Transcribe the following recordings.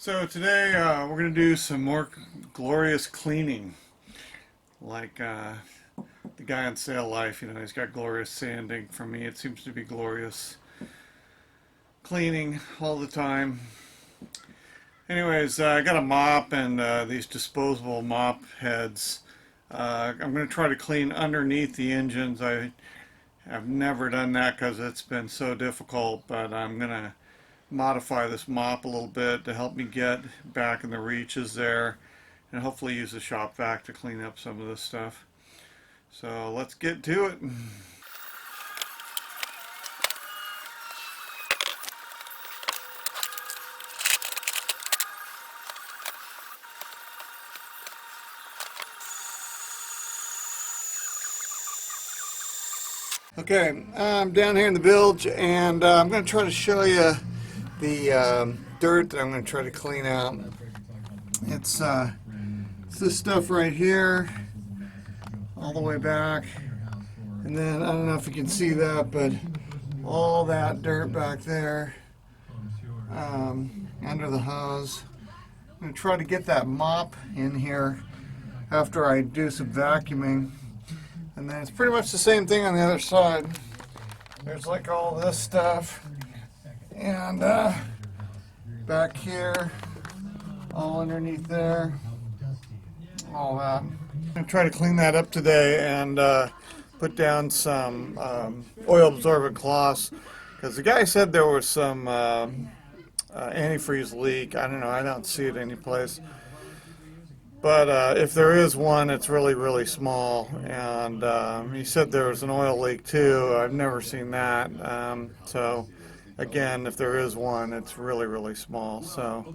So today we're going to do some more glorious cleaning, like the guy on Sail Life. You know, he's got glorious sanding. For me, it seems to be glorious cleaning all the time. Anyways, I got a mop and these disposable mop heads. I'm going to try to clean underneath the engines. I've never done that because it's been so difficult, but I'm going to modify this mop a little bit to help me get back in the reaches there, and hopefully use the shop vac to clean up some of this stuff. So let's get to it. Okay, I'm down here in the bilge, and I'm going to try to show you the dirt that I'm going to try to clean out. It's this stuff right here, all the way back, and then I don't know if you can see that, but all that dirt back there under the hose. I'm going to try to get that mop in here after I do some vacuuming. And then it's pretty much the same thing on the other side. There's like all this stuff, and back here, all underneath there, all that. I'm going to try to clean that up today and put down some oil absorbent cloths, because the guy said there was some antifreeze leak. I don't know, I don't see it anyplace. But if there is one, it's really, really small. And he said there was an oil leak too. I've never seen that. So again, if there is one, it's really, really small. So,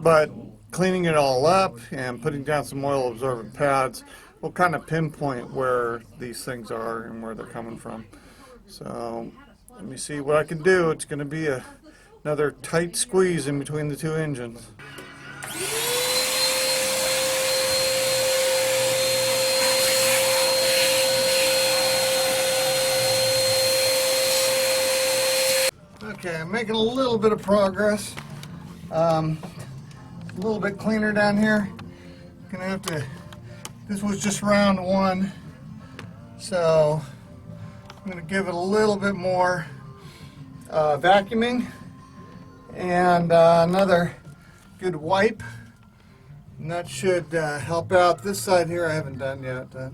but cleaning it all up and putting down some oil absorbent pads will kind of pinpoint where these things are and where they're coming from. So let me see what I can do. It's going to be another tight squeeze in between the two engines. Okay, I'm making a little bit of progress. A little bit cleaner down here. Gonna have to. This was just round one, so I'm gonna give it a little bit more vacuuming and another good wipe, and that should help out. This side here I haven't done yet. It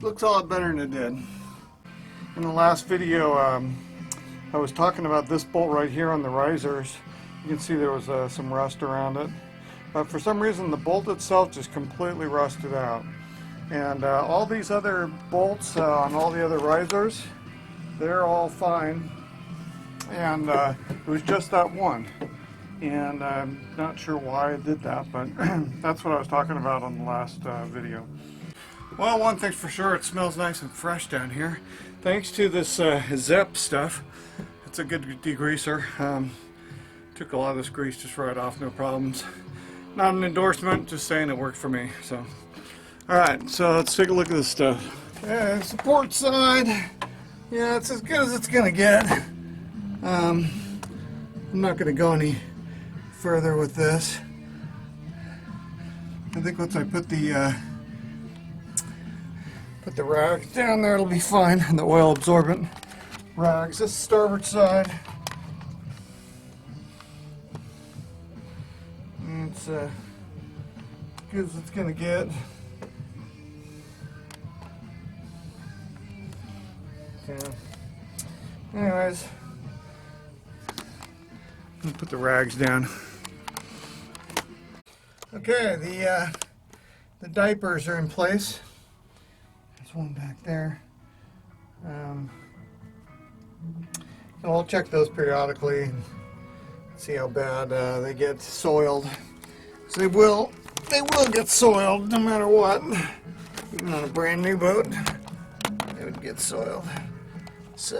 looks a lot better than it did. In the last video, I was talking about this bolt right here on the risers. You can see there was some rust around it. But for some reason the bolt itself just completely rusted out. And all these other bolts on all the other risers, they're all fine. And it was just that one. And I'm not sure why I did that, but that's what I was talking about on the last video. Well, one thing's for sure, it smells nice and fresh down here. Thanks to this Zep stuff. It's a good degreaser. Took a lot of this grease just right off, no problems. Not an endorsement, just saying it worked for me. So, all right, so let's take a look at this stuff. Yeah, support side. Yeah, it's as good as it's gonna get. I'm not gonna go any further with this. I think once I put the rags down there, it'll be fine. And the oil absorbent rags. This is starboard side. And it's as good as it's gonna get. Okay. Anyways, I'm gonna put the rags down. Okay, the diapers are in place. There's one back there. I'll check those periodically and see how bad they get soiled. So they will get soiled no matter what. Even on a brand new boat, they would get soiled. So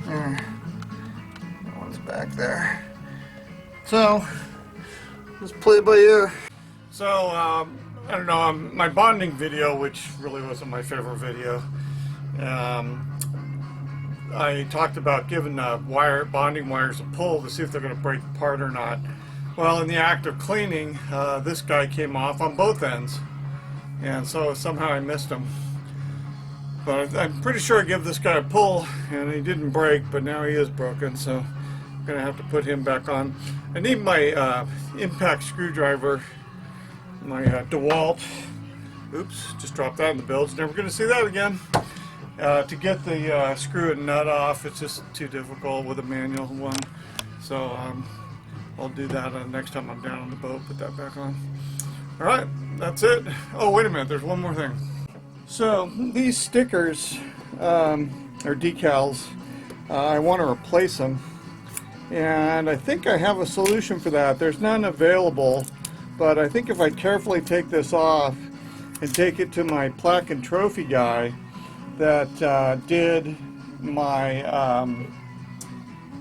there, that one's back there. So just play it by ear. So I don't know, my bonding video, which really wasn't my favorite video, I talked about giving bonding wires a pull to see if they're going to break apart or not. Well, in the act of cleaning, this guy came off on both ends, and so somehow I missed him. But I'm pretty sure I gave this guy a pull, and he didn't break, but now he is broken, so I'm going to have to put him back on. I need my impact screwdriver, my DeWalt. Oops, just dropped that in the bilge. Never going to see that again. To get the screw and nut off, it's just too difficult with a manual one. So I'll do that next time I'm down on the boat, put that back on. Alright, that's it. Oh, wait a minute, there's one more thing. So these stickers, or decals, I want to replace them. And I think I have a solution for that. There's none available, but I think if I carefully take this off and take it to my plaque and trophy guy that did my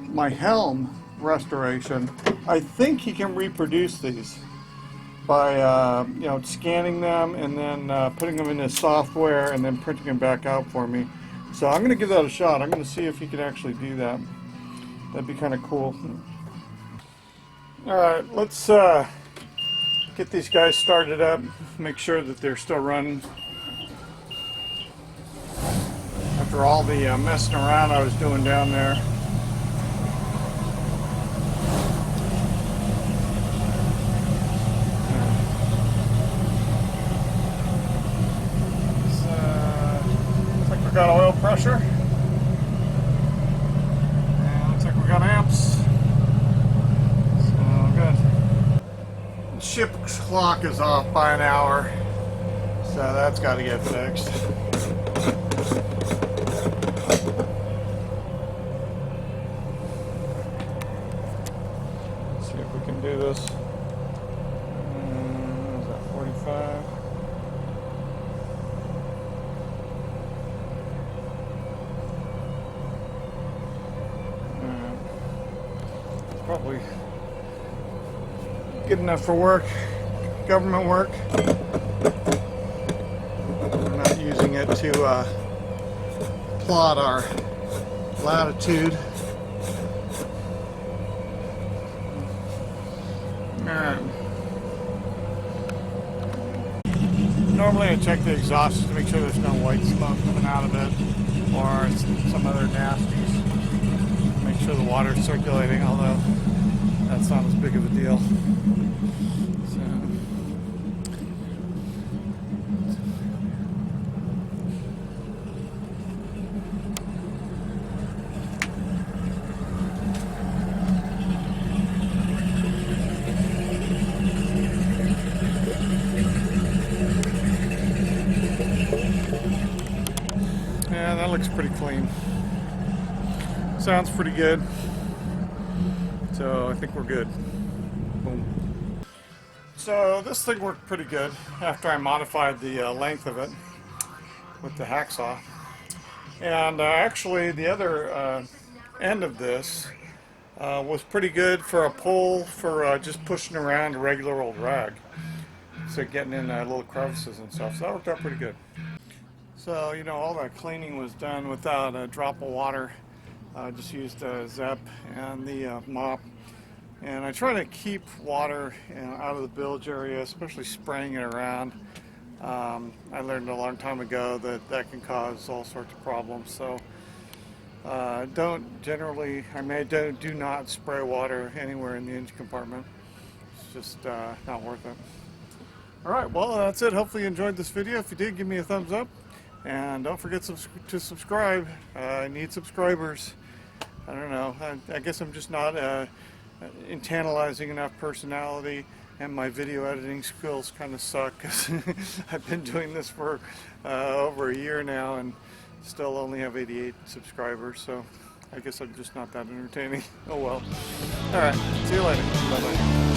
my helm restoration, I think he can reproduce these by you know, scanning them and then putting them in his software and then printing them back out for me. So I'm going to give that a shot. I'm going to see if he can actually do that. That'd be kind of cool. Alright, let's get these guys started up, make sure that they're still running. After all the messing around I was doing down there. Looks like we got oil pressure. And looks like we got amps. So good. Ship's clock is off by an hour, so that's got to get fixed. Let's see if we can do this. Is that 45? It's probably good enough for work, government work. We're not using it to plot our latitude. Alright. Normally I check the exhaust to make sure there's no white smoke coming out of it or some other nasties. Make sure the water's circulating, although that's not as big of a deal. Yeah, that looks pretty clean. Sounds pretty good. So I think we're good. Boom. So this thing worked pretty good after I modified the length of it with the hacksaw. And actually the other end of this was pretty good for a pull for just pushing around a regular old rag. So getting in little crevices and stuff. So that worked out pretty good. So, you know, all that cleaning was done without a drop of water. I just used a Zep and the mop. And I try to keep water out of the bilge area, especially spraying it around. I learned a long time ago that that can cause all sorts of problems. So don't generally, do not spray water anywhere in the engine compartment. It's just not worth it. Alright, well that's it. Hopefully you enjoyed this video. If you did, give me a thumbs up. And don't forget to subscribe. I need subscribers. I don't know. I guess I'm just not tantalizing enough personality, and my video editing skills kind of suck because I've been doing this for over a year now and still only have 88 subscribers. So I guess I'm just not that entertaining. Oh well. Alright. See you later. Bye-bye.